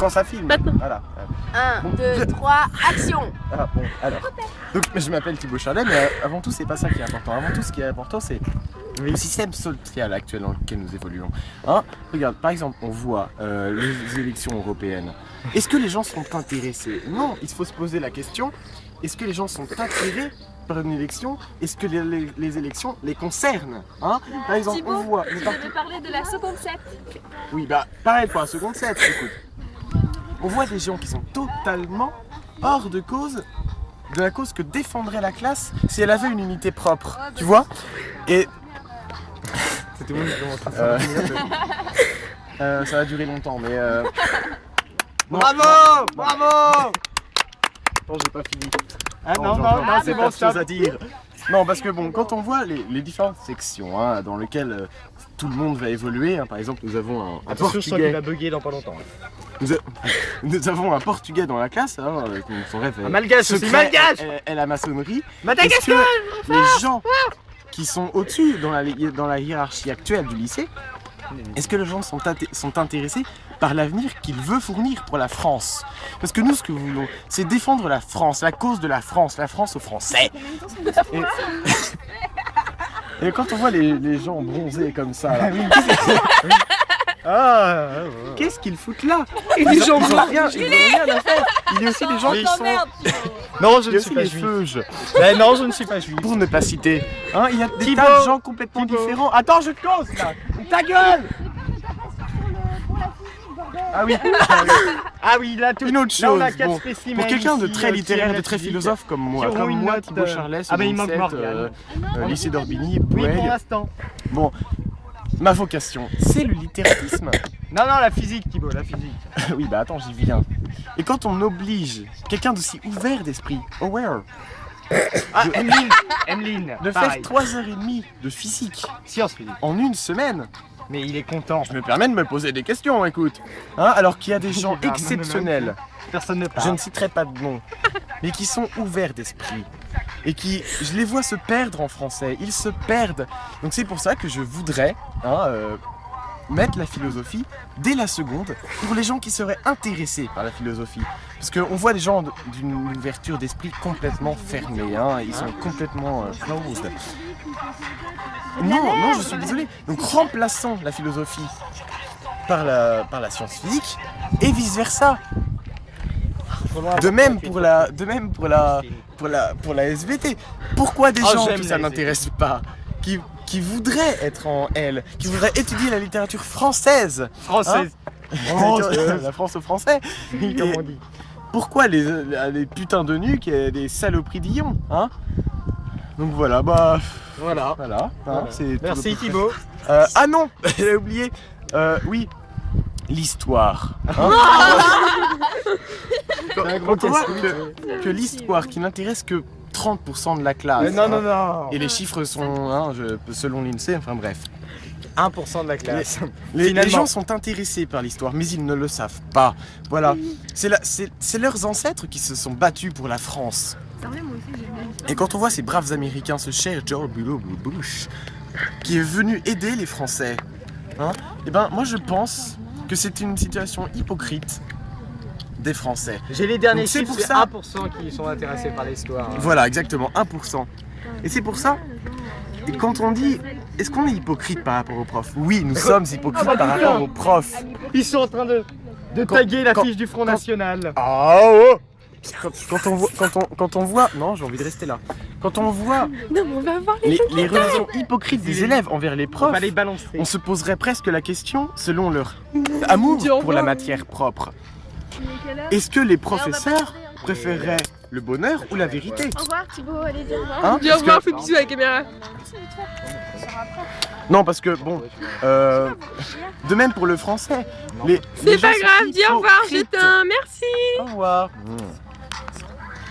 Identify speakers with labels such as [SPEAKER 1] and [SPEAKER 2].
[SPEAKER 1] Quand ça filme.
[SPEAKER 2] Maintenant.
[SPEAKER 1] Voilà.
[SPEAKER 3] 1,
[SPEAKER 1] Bon,
[SPEAKER 3] 2, 3, action.
[SPEAKER 1] Ah bon, alors. Donc je m'appelle Thibaut Charlet, mais avant tout c'est pas ça qui est important. Avant tout ce qui est important c'est le système social actuel dans lequel nous évoluons. Hein, regarde, par exemple, on voit les élections européennes. Est-ce que les gens sont intéressés? Non, il faut se poser la question, est-ce que les gens sont attirés par une élection? Est-ce que les élections les concernent, hein? Par exemple,
[SPEAKER 2] Thibaut,
[SPEAKER 1] on voit...
[SPEAKER 2] je vais parler de la seconde 7.
[SPEAKER 1] Oui, bah pareil pour un second set, écoute. On voit des gens qui sont totalement hors de cause, de la cause que défendrait la classe si elle avait une unité propre, tu vois? Et...
[SPEAKER 4] C'était bon,
[SPEAKER 1] ça va durer longtemps, mais... non,
[SPEAKER 4] Bravo! Bravo!
[SPEAKER 1] non, j'ai pas fini.
[SPEAKER 4] Ah
[SPEAKER 1] Non,
[SPEAKER 4] non,
[SPEAKER 1] j'ai
[SPEAKER 4] non,
[SPEAKER 1] encore
[SPEAKER 4] non, c'est
[SPEAKER 1] plein
[SPEAKER 4] bon,
[SPEAKER 1] de choses
[SPEAKER 4] stop.
[SPEAKER 1] à dire. Non, parce que bon, quand on voit les différentes sections hein, dans lesquelles tout le monde va évoluer, hein, par exemple, nous avons un
[SPEAKER 4] Attention, je sens qu'il
[SPEAKER 1] Portugais.
[SPEAKER 4] va bugger dans pas longtemps.
[SPEAKER 1] Nous avons un Portugais dans la classe, hein, son rêve est
[SPEAKER 4] Un malgache aussi,
[SPEAKER 1] secret
[SPEAKER 4] malgache!
[SPEAKER 1] est la maçonnerie.
[SPEAKER 4] Madagascar!
[SPEAKER 1] Est-ce que les gens qui sont au-dessus dans la hiérarchie actuelle du lycée, est-ce que les gens sont intéressés par l'avenir qu'il veut fournir pour la France? Parce que nous, ce que nous voulons, c'est défendre la France, la cause de la France aux Français. Et quand on voit les gens bronzés comme ça, là, qu'est-ce qu'ils foutent là? Les gens ils ont rien à faire. Il y a aussi des gens qui sont...
[SPEAKER 4] Non, je
[SPEAKER 1] Il y a
[SPEAKER 4] ne
[SPEAKER 1] aussi
[SPEAKER 4] suis pas
[SPEAKER 1] les
[SPEAKER 4] juif.
[SPEAKER 1] feuges,
[SPEAKER 4] Mais non, je ne suis pas juif.
[SPEAKER 1] pour ne pas citer. Hein, il y a des
[SPEAKER 4] Thibaut,
[SPEAKER 1] tas de gens complètement
[SPEAKER 4] Thibaut.
[SPEAKER 1] différents. Attends, je te cause là. Ta gueule. Ah oui.
[SPEAKER 4] Ah oui, là, tout.
[SPEAKER 1] Une autre
[SPEAKER 4] Là, on a
[SPEAKER 1] chose.
[SPEAKER 4] 4
[SPEAKER 1] Bon,
[SPEAKER 4] spécimens
[SPEAKER 1] pour quelqu'un de
[SPEAKER 4] ici,
[SPEAKER 1] très
[SPEAKER 4] qui
[SPEAKER 1] littéraire,
[SPEAKER 4] aiment
[SPEAKER 1] de
[SPEAKER 4] la
[SPEAKER 1] très
[SPEAKER 4] physique,
[SPEAKER 1] philosophe comme moi,
[SPEAKER 4] qui auront une note
[SPEAKER 1] Thibaut Charlet,
[SPEAKER 4] Ah, mais il manque
[SPEAKER 1] seconde
[SPEAKER 4] Morgane.
[SPEAKER 1] lycée d'Orbigny,
[SPEAKER 4] Oui, pour
[SPEAKER 1] Bouelle.
[SPEAKER 4] l'instant.
[SPEAKER 1] Bon, ma vocation, c'est le littératisme.
[SPEAKER 4] Non, non, la physique, Thibaut, la physique.
[SPEAKER 1] Oui, bah attends, j'y viens. Et quand on oblige quelqu'un d'aussi ouvert d'esprit, aware,
[SPEAKER 4] Ah, Emeline,
[SPEAKER 1] de faire
[SPEAKER 4] pareil.
[SPEAKER 1] 3h30 de physique
[SPEAKER 4] Science physique.
[SPEAKER 1] en une semaine,
[SPEAKER 4] Mais il est content.
[SPEAKER 1] je me permets de me poser des questions, écoute. Hein, alors qu'il y a des gens
[SPEAKER 4] Ah, non,
[SPEAKER 1] exceptionnels,
[SPEAKER 4] Personne ne
[SPEAKER 1] je
[SPEAKER 4] parle.
[SPEAKER 1] ne citerai pas de nom, mais qui sont ouverts d'esprit. Et qui, je les vois se perdre en français, ils se perdent. Donc c'est pour ça que je voudrais mettre la philosophie dès la seconde pour les gens qui seraient intéressés par la philosophie. Parce qu'on voit des gens d'une ouverture d'esprit complètement fermée, hein, ils sont complètement closed. Non, je suis désolé. Donc remplaçons la philosophie par la science physique et vice versa. De même pour la SVT. Pourquoi des
[SPEAKER 4] Oh,
[SPEAKER 1] gens
[SPEAKER 4] j'aime
[SPEAKER 1] qui
[SPEAKER 4] la
[SPEAKER 1] ça
[SPEAKER 4] SVT.
[SPEAKER 1] n'intéresse pas, qui voudraient être en L, qui voudraient étudier la littérature française,
[SPEAKER 4] Française.
[SPEAKER 1] la France aux Français,
[SPEAKER 4] Oui, comme on dit.
[SPEAKER 1] pourquoi les putains de nuques et des saloperies d'Ion, hein? Donc voilà, bah
[SPEAKER 4] Voilà.
[SPEAKER 1] voilà. Hein,
[SPEAKER 4] Voilà.
[SPEAKER 1] c'est tout
[SPEAKER 4] Merci
[SPEAKER 1] à peu près.
[SPEAKER 4] Thibaut.
[SPEAKER 1] Ah non, j'ai oublié. Oui, l'histoire. Hein. Quand on voit que l'histoire qui n'intéresse que 30% de la classe.
[SPEAKER 4] Non,
[SPEAKER 1] hein,
[SPEAKER 4] non, non.
[SPEAKER 1] Et les chiffres sont, hein, selon l'INSEE, enfin bref.
[SPEAKER 4] 1% de la classe.
[SPEAKER 1] Les
[SPEAKER 4] Finalement.
[SPEAKER 1] gens sont intéressés par l'histoire, mais ils ne le savent pas. Voilà. C'est leurs ancêtres qui se sont battus pour la France. Et quand on voit ces braves Américains, ce cher George Bush, qui est venu aider les Français, hein, et ben moi je pense que c'est une situation hypocrite des Français.
[SPEAKER 4] J'ai les derniers
[SPEAKER 1] Donc c'est
[SPEAKER 4] chiffres,
[SPEAKER 1] pour
[SPEAKER 4] c'est
[SPEAKER 1] ça.
[SPEAKER 4] 1% qui sont intéressés par l'histoire.
[SPEAKER 1] Voilà, exactement, 1%. Et c'est pour ça, et quand on dit, est-ce qu'on est hypocrite par rapport aux profs? Oui, nous sommes hypocrites par rapport aux profs.
[SPEAKER 4] Ils sont en train de
[SPEAKER 1] Quand-
[SPEAKER 4] taguer la
[SPEAKER 1] quand-
[SPEAKER 4] fiche du Front
[SPEAKER 1] quand-
[SPEAKER 4] National.
[SPEAKER 1] Ah oh quand on voit, non, j'ai envie de rester là. Quand on voit
[SPEAKER 2] Non, mais on va voir
[SPEAKER 1] les relations hypocrites des élèves envers les
[SPEAKER 4] On
[SPEAKER 1] profs,
[SPEAKER 4] va les balancer.
[SPEAKER 1] on se poserait presque la question selon leur amour
[SPEAKER 2] Dis au
[SPEAKER 1] pour la
[SPEAKER 2] revoir.
[SPEAKER 1] matière propre. Est-ce que les professeurs préféreraient le bonheur ou la vérité?
[SPEAKER 3] Au revoir Thibaut, allez dis au revoir.
[SPEAKER 1] Hein,
[SPEAKER 2] Dis au
[SPEAKER 1] parce
[SPEAKER 2] revoir,
[SPEAKER 1] que-
[SPEAKER 2] fais bisous à la caméra.
[SPEAKER 1] Non, parce que bon, de même pour le français. Les
[SPEAKER 2] C'est
[SPEAKER 1] gens
[SPEAKER 2] pas
[SPEAKER 1] sont
[SPEAKER 2] grave, dis au revoir, je
[SPEAKER 1] hypocrites.
[SPEAKER 2] t'aime, merci.
[SPEAKER 1] Au revoir.